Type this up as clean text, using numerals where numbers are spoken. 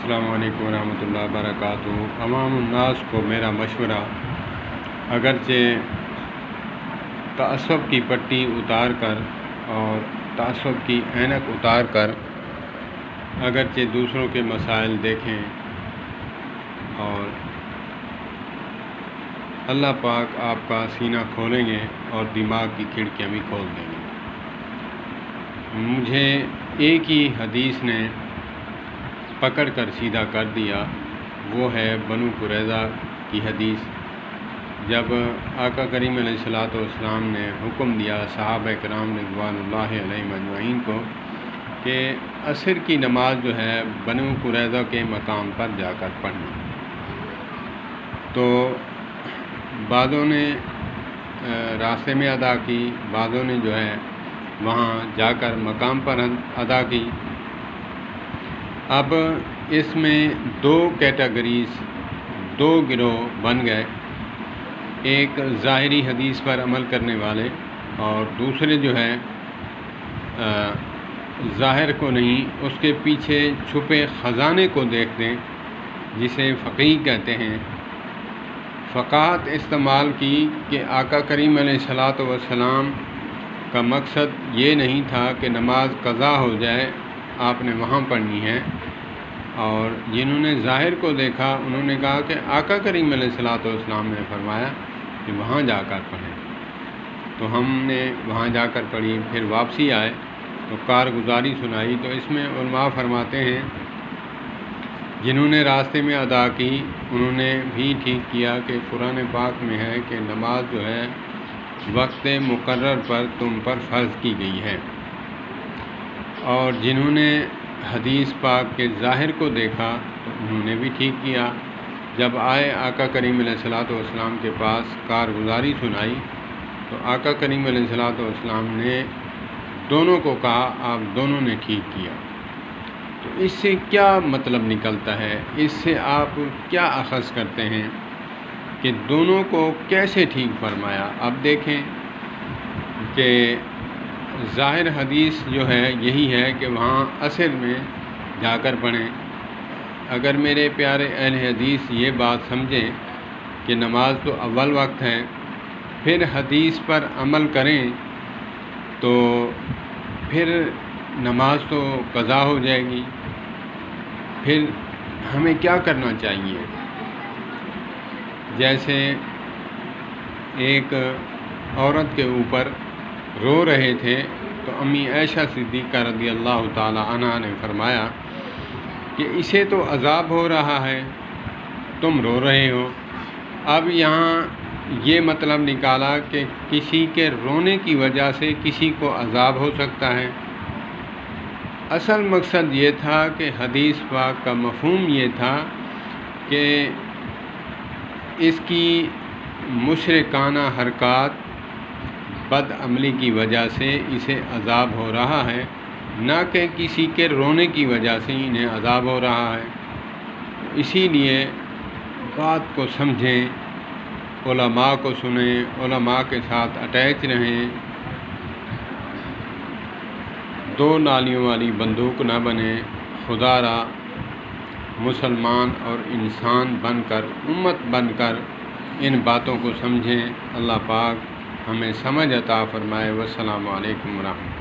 السلام علیکم ورحمۃ اللہ وبرکاتہ۔ عوام الناس کو میرا مشورہ، اگرچہ تعصب کی پٹی اتار کر اور تعصب کی عینک اتار کر اگرچہ دوسروں کے مسائل دیکھیں اور اللہ پاک آپ کا سینہ کھولیں گے اور دماغ کی کھڑکیاں بھی کھول دیں گے۔ مجھے ایک ہی حدیث نے پکڑ کر سیدھا کر دیا، وہ ہے بنو قریظہ کی حدیث۔ جب آقا کریم علیہ الصلوۃ والسلام نے حکم دیا صحابہ کرام رضوان اللہ علیہم اجمعین کو کہ عصر کی نماز جو ہے بنو قریظہ کے مقام پر جا کر پڑھنا، تو بعضوں نے راستے میں ادا کی، بعضوں نے جو ہے وہاں جا کر مقام پر ادا کی۔ اب اس میں دو کیٹیگریز، دو گروہ بن گئے، ایک ظاہری حدیث پر عمل کرنے والے اور دوسرے جو ہے ظاہر کو نہیں، اس کے پیچھے چھپے خزانے کو دیکھتے ہیں، جسے فقیہ کہتے ہیں۔ فقاہت استعمال کی کہ آقا کریم علیہ الصلوۃ والسلام کا مقصد یہ نہیں تھا کہ نماز قضا ہو جائے، آپ نے وہاں پڑھنی ہے، اور جنہوں نے ظاہر کو دیکھا انہوں نے کہا کہ آقا کریم علیہ الصلوۃ والسلام نے فرمایا کہ وہاں جا کر پڑھیں، تو ہم نے وہاں جا کر پڑھی۔ پھر واپسی آئے تو کارگزاری سنائی، تو اس میں علماء فرماتے ہیں جنہوں نے راستے میں ادا کی انہوں نے بھی ٹھیک کیا کہ قرآن پاک میں ہے کہ نماز جو ہے وقت مقرر پر تم پر فرض کی گئی ہے، اور جنہوں نے حدیث پاک کے ظاہر کو دیکھا تو انہوں نے بھی ٹھیک کیا۔ جب آئے آقا کریم علیہ الصلوۃ والسلام کے پاس کارگزاری سنائی تو آقا کریم علیہ الصلوۃ والسلام نے دونوں کو کہا آپ دونوں نے ٹھیک کیا۔ تو اس سے کیا مطلب نکلتا ہے، اس سے آپ کیا اخذ کرتے ہیں کہ دونوں کو کیسے ٹھیک فرمایا؟ اب دیکھیں کہ ظاہر حدیث جو ہے یہی ہے کہ وہاں عصر میں جا کر پڑھیں۔ اگر میرے پیارے اہل حدیث یہ بات سمجھیں کہ نماز تو اول وقت ہے، پھر حدیث پر عمل کریں تو پھر نماز تو قضا ہو جائے گی، پھر ہمیں کیا کرنا چاہیے؟ جیسے ایک عورت کے اوپر رو رہے تھے تو امی عائشہ صدیقہ رضی اللہ تعالی عنہا نے فرمایا کہ اسے تو عذاب ہو رہا ہے، تم رو رہے ہو۔ اب یہاں یہ مطلب نکالا کہ کسی کے رونے کی وجہ سے کسی کو عذاب ہو سکتا ہے۔ اصل مقصد یہ تھا کہ حدیث پاک کا مفہوم یہ تھا کہ اس کی مشرکانہ حرکات بد عملی کی وجہ سے اسے عذاب ہو رہا ہے، نہ کہ کسی کے رونے کی وجہ سے انہیں عذاب ہو رہا ہے۔ اسی لیے بات کو سمجھیں، علماء کو سنیں، علماء کے ساتھ اٹیچ رہیں، دو نالیوں والی بندوق نہ بنیں۔ خدا را مسلمان اور انسان بن کر، امت بن کر ان باتوں کو سمجھیں۔ اللہ پاک ہمیں سمجھ عطا فرمائے۔ والسلام علیکم ورحمۃ اللہ۔